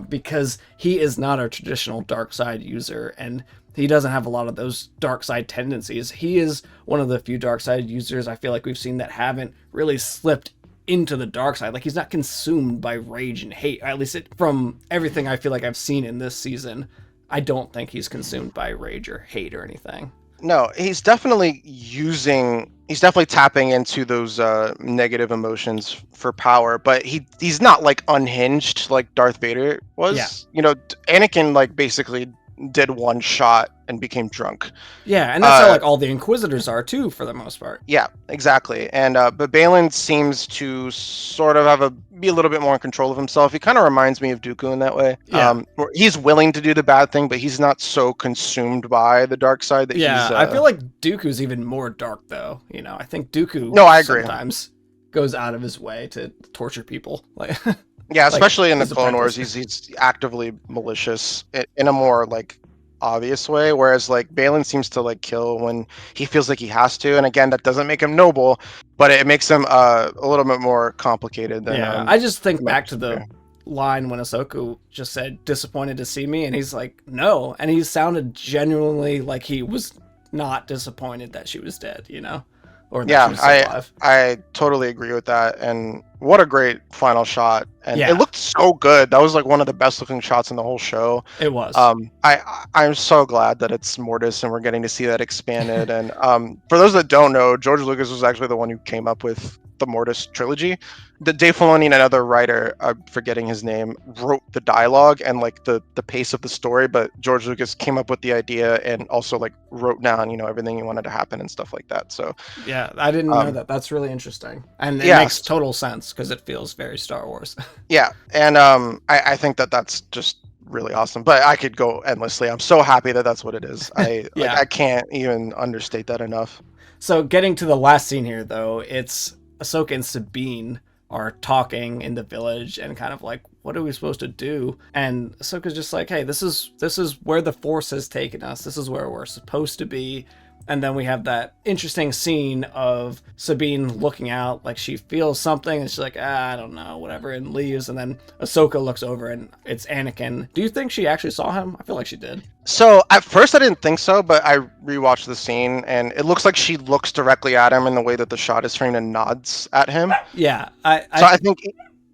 Speaker 1: because he is not a traditional dark side user, and he doesn't have a lot of those dark side tendencies. He is one of the few dark side users I feel like we've seen that haven't really slipped into the dark side. Like, he's not consumed by rage and hate. At least from everything I feel like I've seen in this season, I don't think he's consumed by rage or hate or anything.
Speaker 2: No, he's definitely tapping into those negative emotions for power, but he's not like unhinged like Darth Vader was. Anakin like basically did one shot and became drunk.
Speaker 1: Yeah, and that's how like all the Inquisitors are too, for the most part.
Speaker 2: Yeah, exactly. And but Baylan seems to sort of be a little bit more in control of himself. He kind of reminds me of Dooku in that way.
Speaker 1: Yeah.
Speaker 2: Where he's willing to do the bad thing, but he's not so consumed by the dark side that
Speaker 1: Yeah,
Speaker 2: he's.
Speaker 1: I feel like Dooku's even more dark though. You know, I think Dooku
Speaker 2: No, I agree.
Speaker 1: sometimes goes out of his way to torture people. Like
Speaker 2: Yeah, especially in the
Speaker 1: his
Speaker 2: Clone Wars,
Speaker 1: apprentice.
Speaker 2: he's actively malicious in a more like obvious way, whereas like Baylan seems to like kill when he feels like he has to, and again, that doesn't make him noble, but it makes him a little bit more complicated than.
Speaker 1: Yeah, I just think back to
Speaker 2: yeah.
Speaker 1: the line when Ahsoka just said, "Disappointed to see me," and he's like, "No," and he sounded genuinely like he was not disappointed that she was dead. You know, or that she
Speaker 2: Yeah,
Speaker 1: was still alive.
Speaker 2: I totally agree with that, and what a great final shot, and
Speaker 1: Yeah.
Speaker 2: it looked so good. That was like one of the best looking shots in the whole show.
Speaker 1: It was.
Speaker 2: I'm so glad that it's Mortis and we're getting to see that expanded. And for those that don't know, George Lucas was actually the one who came up with the Mortis trilogy. The Dave Filoni and another writer, I'm forgetting his name, wrote the dialogue and like the pace of the story, but George Lucas came up with the idea and also like wrote down, you know, everything he wanted to happen and stuff like that. So
Speaker 1: Yeah, I didn't know that. That's really interesting, and it
Speaker 2: yeah,
Speaker 1: makes total sense because it feels very Star Wars.
Speaker 2: yeah, and I think that that's just really awesome. But I could go endlessly. I'm so happy that that's what it is. I like
Speaker 1: Yeah.
Speaker 2: I can't even understate that enough.
Speaker 1: So getting to the last scene here, though, it's Ahsoka and Sabine are talking in the village and kind of like, what are we supposed to do? And Ahsoka's just like, hey, this is where the Force has taken us. This is where we're supposed to be. And then we have that interesting scene of Sabine looking out like she feels something and she's like, I don't know, whatever, and leaves. And then Ahsoka looks over and it's Anakin. Do you think she actually saw him? I feel like she did.
Speaker 2: So at first I didn't think so, but I rewatched the scene and it looks like she looks directly at him in the way that the shot is framed and nods at him.
Speaker 1: Yeah,
Speaker 2: So I think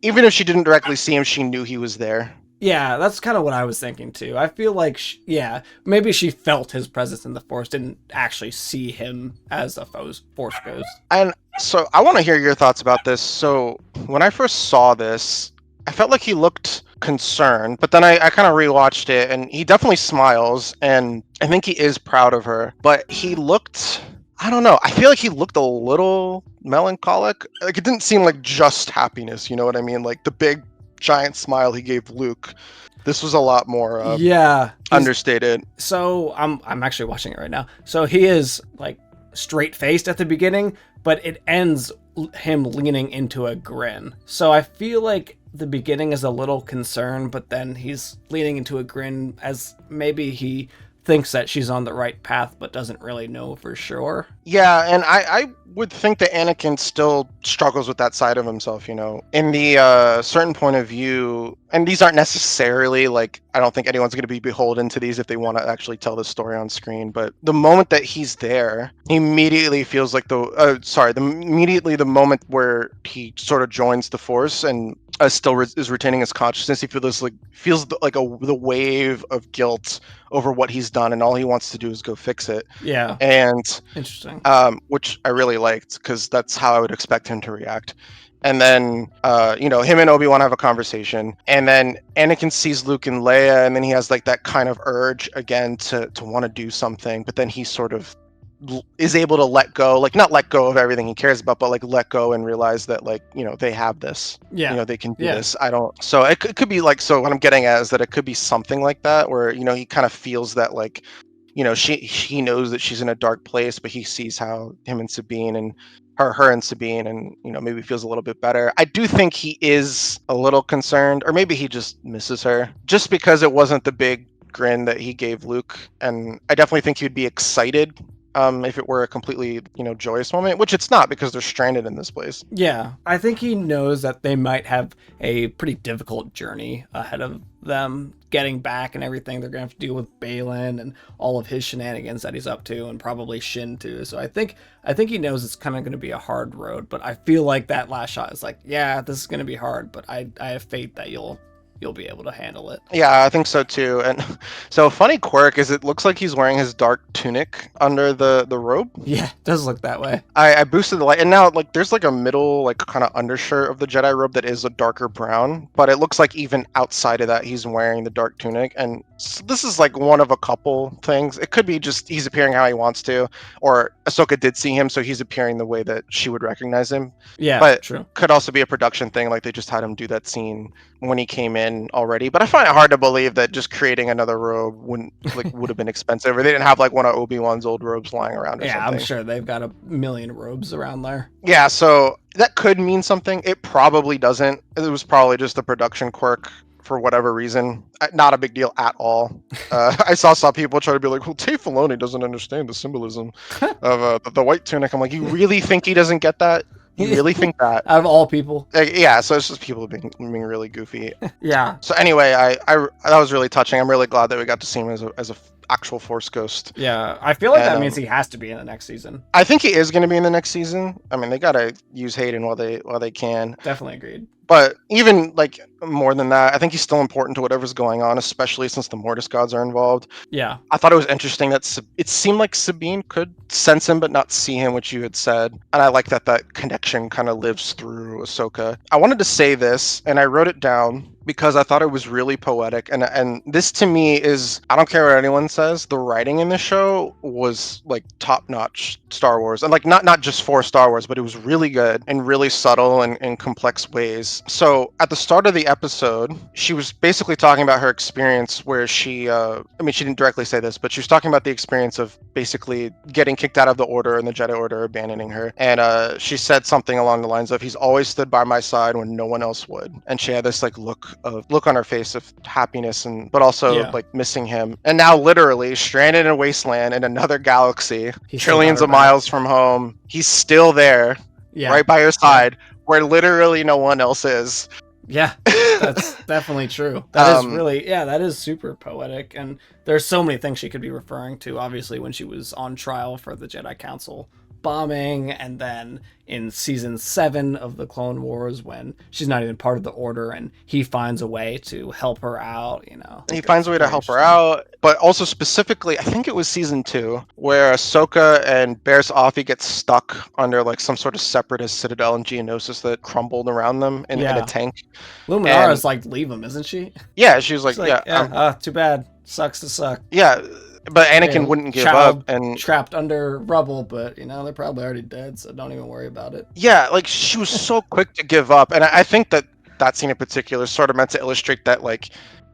Speaker 2: even if she didn't directly see him, she knew he was there.
Speaker 1: yeah, that's kind of what I was thinking too. I feel like, yeah, maybe she felt his presence in the Force, didn't actually see him as a Force ghost.
Speaker 2: And so I want to hear your thoughts about this. So when I first saw this, I felt like he looked concerned, but then I kind of rewatched it and he definitely smiles and I think he is proud of her, but he looked, I don't know, I feel like he looked a little melancholic. Like it didn't seem like just happiness, you know what I mean? Like the big giant smile he gave Luke. This was a lot more
Speaker 1: Yeah,
Speaker 2: understated.
Speaker 1: so I'm actually watching it right now. So he is like straight faced at the beginning, but it ends him leaning into a grin. So I feel like the beginning is a little concerned, but then he's leaning into a grin as maybe he thinks that she's on the right path, but doesn't really know for sure.
Speaker 2: Yeah, and I would think that Anakin still struggles with that side of himself, you know, in the certain point of view. And these aren't necessarily like, I don't think anyone's going to be beholden to these if they want to actually tell the story on screen. But the moment that he's there, he immediately feels like immediately the moment where he sort of joins the Force and is retaining his consciousness, he feels like the wave of guilt over what he's done, and all he wants to do is go fix it.
Speaker 1: Yeah.
Speaker 2: And
Speaker 1: Interesting.
Speaker 2: which I really liked because that's how I would expect him to react. And then, you know, him and Obi-Wan have a conversation, and then Anakin sees Luke and Leia, and then he has like that kind of urge again to want to do something, but then he sort of is able to let go, like not let go of everything he cares about, but like let go and realize that like, you know, they have this,
Speaker 1: Yeah.
Speaker 2: you know, they can do
Speaker 1: Yeah.
Speaker 2: this. So it could be like, so what I'm getting at is that it could be something like that where, you know, he kind of feels that like, you know, she knows that she's in a dark place, but he sees how him and Sabine and her and Sabine, and you know, maybe feels a little bit better. I do think he is a little concerned, or maybe he just misses her, just because it wasn't the big grin that he gave Luke, and I definitely think he'd be excited if it were a completely, you know, joyous moment, which it's not because they're stranded in this place.
Speaker 1: Yeah, I think he knows that they might have a pretty difficult journey ahead of them getting back and everything they're gonna have to deal with Baylan and all of his shenanigans that he's up to, and probably Shin too. So I think he knows it's kind of going to be a hard road, but I feel like that last shot is like, yeah, this is going to be hard, but I have faith that you'll you'll be able to handle it.
Speaker 2: Yeah, I think so too. And so a funny quirk is it looks like he's wearing his dark tunic under the robe.
Speaker 1: Yeah, it does look that way.
Speaker 2: I boosted the light, and now like there's like a middle like kind of undershirt of the Jedi robe that is a darker brown, but it looks like even outside of that he's wearing the dark tunic. And so this is like one of a couple things. It could be just he's appearing how he wants to, or Ahsoka did see him, so he's appearing the way that she would recognize him.
Speaker 1: Yeah,
Speaker 2: But
Speaker 1: true.
Speaker 2: could also be a production thing, like they just had him do that scene when he came in already. But I find it hard to believe that just creating another robe would have been expensive, or they didn't have like one of Obi-Wan's old robes lying around or
Speaker 1: Yeah,
Speaker 2: something.
Speaker 1: I'm sure they've got a million robes around there.
Speaker 2: Yeah, so that could mean something. It probably doesn't. It was probably just a production quirk for whatever reason. Not a big deal at all. I saw some people try to be like, well, Dave Filoni doesn't understand the symbolism of the white tunic. I'm like, you really think he doesn't get that? You really think that?
Speaker 1: Out of all people.
Speaker 2: Yeah, so it's just people being really goofy.
Speaker 1: Yeah.
Speaker 2: So anyway, I that was really touching. I'm really glad that we got to see him as a actual Force ghost.
Speaker 1: Yeah, I feel like
Speaker 2: And,
Speaker 1: that means he has to be in the next season.
Speaker 2: I think he is going to be in the next season. I mean, they gotta use Hayden while they can.
Speaker 1: Definitely agreed.
Speaker 2: But even like more than that, I think he's still important to whatever's going on, especially since the Mortis Gods are involved.
Speaker 1: Yeah.
Speaker 2: I thought it was interesting that it seemed like Sabine could sense him but not see him, which you had said. And I like that connection kind of lives through Ahsoka. I wanted to say this, and I wrote it down because I thought it was really poetic. And this to me is, I don't care what anyone says, the writing in the show was like top-notch Star Wars. And like not just for Star Wars, but it was really good and really subtle and in complex ways. So at the start of the episode, she was basically talking about her experience where she she didn't directly say this, but she was talking about the experience of basically getting kicked out of the Order and the Jedi Order abandoning her. And she said something along the lines of, he's always stood by my side when no one else would. And she had this like look on her face of happiness, but also like missing him. And now literally stranded in a wasteland in another galaxy, trillions of miles from home, he's still there, right by her side, where literally no one else is.
Speaker 1: Yeah, that's definitely true. That is really, that is super poetic. And there's so many things she could be referring to. Obviously, when she was on trial for the Jedi Council bombing, and then in season 7 of the Clone Wars when she's not even part of the Order and he finds a way to help her out, he
Speaker 2: finds a way to help her out. But also specifically, I think it was season 2 where Ahsoka and Barriss Offee get stuck under like some sort of separatist citadel in Geonosis that crumbled around them in a tank.
Speaker 1: Luminara's like, leave him, isn't she?
Speaker 2: Yeah, she was like,
Speaker 1: too bad, sucks to suck.
Speaker 2: Yeah, but Anakin wouldn't give up, and
Speaker 1: trapped under rubble, but they're probably already dead, so don't even worry about it.
Speaker 2: Yeah, like she was so quick to give up, and I think that scene in particular is sort of meant to illustrate that, like,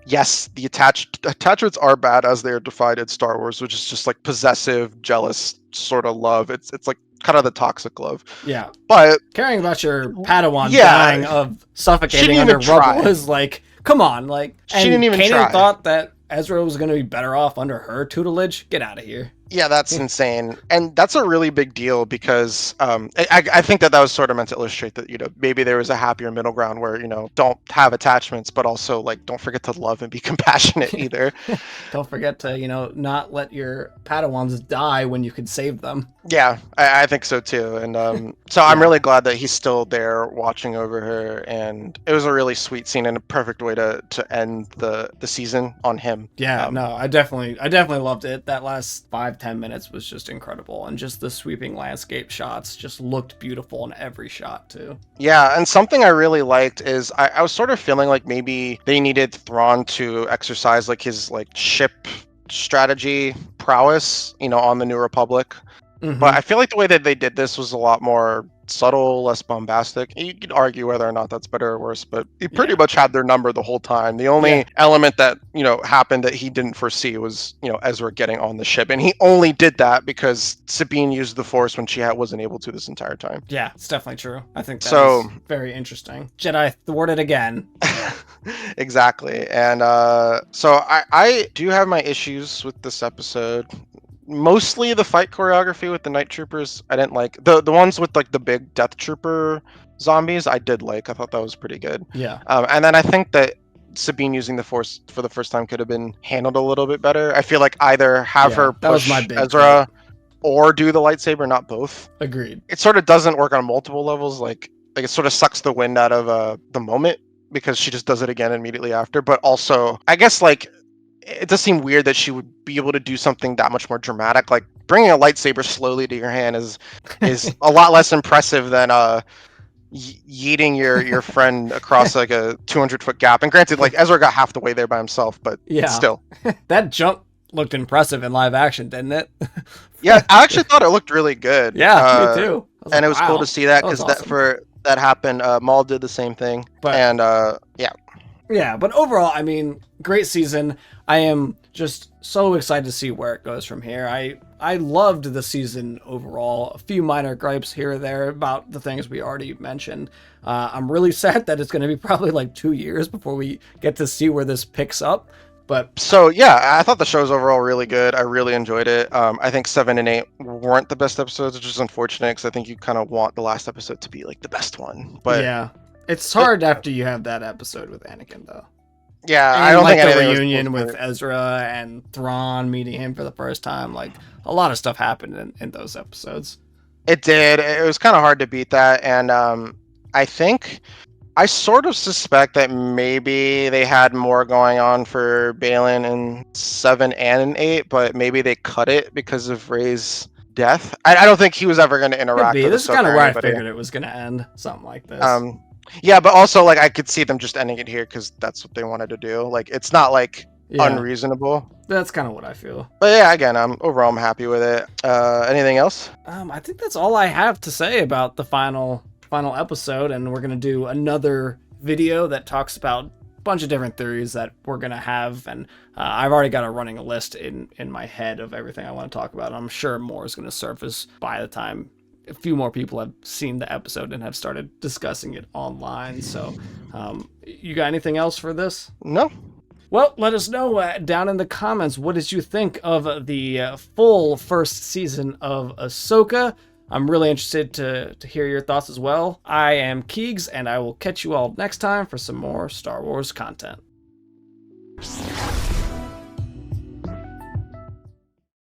Speaker 2: yes, the attachments are bad as they are defined in Star Wars, which is just like possessive, jealous sort of love. It's like kind of the toxic love.
Speaker 1: Yeah,
Speaker 2: but
Speaker 1: caring about your Padawan dying of suffocating under rubble is like, come on, like.
Speaker 2: She didn't even try.
Speaker 1: Kanan thought that Ezra was going to be better off under her tutelage. Get out of here.
Speaker 2: Yeah, that's insane. And that's a really big deal because I think that was sort of meant to illustrate that, maybe there was a happier middle ground where, don't have attachments, but also like don't forget to love and be compassionate either.
Speaker 1: Don't forget to, not let your Padawans die when you could save them.
Speaker 2: Yeah, I think so too. And so I'm really glad that he's still there watching over her. And it was a really sweet scene and a perfect way to end the season on him.
Speaker 1: Yeah, no, I definitely loved it. That last 5-10 minutes was just incredible, and just the sweeping landscape shots just looked beautiful in every shot too.
Speaker 2: Yeah, and something I really liked is I was sort of feeling like maybe they needed Thrawn to exercise like his like ship strategy prowess, on the New Republic. Mm-hmm. But I feel like the way that they did this was a lot more subtle, less bombastic. You could argue whether or not that's better or worse, but he pretty much had their number the whole time. The only element that, happened that he didn't foresee was, Ezra getting on the ship. And he only did that because Sabine used the Force when she wasn't able to this entire time.
Speaker 1: Yeah, it's definitely true. I think that's very interesting. Jedi thwarted again.
Speaker 2: Exactly. And so I do have my issues with this episode. Mostly the fight choreography with the night troopers I didn't like. The ones with like the big death trooper zombies I did like. I thought that was pretty good.
Speaker 1: Yeah.
Speaker 2: And then I think that Sabine using the Force for the first time could have been handled a little bit better. I feel like either have her push Ezra or do the lightsaber, not both.
Speaker 1: Agreed.
Speaker 2: It sort of doesn't work on multiple levels. Like it sort of sucks the wind out of the moment because she just does it again immediately after. But also, I guess like it does seem weird that she would be able to do something that much more dramatic. Like bringing a lightsaber slowly to your hand is a lot less impressive than yeeting your friend across like a 200-foot gap. And granted, like Ezra got half the way there by himself, but
Speaker 1: Yeah.
Speaker 2: still.
Speaker 1: That jump looked impressive in live action, didn't it?
Speaker 2: Yeah, I actually thought it looked really good.
Speaker 1: Yeah, me too.
Speaker 2: And it was cool to see that because
Speaker 1: awesome.
Speaker 2: that happened. Maul did the same thing.
Speaker 1: But,
Speaker 2: and yeah.
Speaker 1: Yeah, but overall, I mean, great season. I am just so excited to see where it goes from here. I loved the season overall. A few minor gripes here or there about the things we already mentioned. I'm really sad that it's going to be probably like 2 years before we get to see where this picks up. But
Speaker 2: so yeah, I thought the show's overall really good. I really enjoyed it. I think 7 and 8 weren't the best episodes, which is unfortunate because I think you kind of want the last episode to be like the best one. But
Speaker 1: yeah, it's hard after you have that episode with Anakin, though.
Speaker 2: Yeah,
Speaker 1: And
Speaker 2: I don't
Speaker 1: like
Speaker 2: think
Speaker 1: the
Speaker 2: anything
Speaker 1: reunion with Ezra and Thrawn meeting him for the first time. Like a lot of stuff happened in those episodes.
Speaker 2: It did. It was kind of hard to beat that, and I think I sort of suspect that maybe they had more going on for Baylan in 7 and in 8, but maybe they cut it because of Rey's death. I don't think he was ever going to interact with
Speaker 1: This is
Speaker 2: Ahsoka
Speaker 1: kind of
Speaker 2: or
Speaker 1: where
Speaker 2: anybody.
Speaker 1: I figured it was going to end, something like this.
Speaker 2: Yeah, but also like I could see them just ending it here because that's what they wanted to do. Like it's not like unreasonable.
Speaker 1: That's kind of what I feel.
Speaker 2: But yeah, again, overall I'm happy with it. Anything else?
Speaker 1: I think that's all I have to say about the final episode, and we're gonna do another video that talks about a bunch of different theories that we're gonna have, and I've already got a running list in my head of everything I want to talk about. I'm sure more is gonna surface by the time a few more people have seen the episode and have started discussing it online. So, you got anything else for this?
Speaker 2: No.
Speaker 1: Well, let us know down in the comments, what did you think of the full first season of Ahsoka? I'm really interested to hear your thoughts as well. I am Keegs, and I will catch you all next time for some more Star Wars content.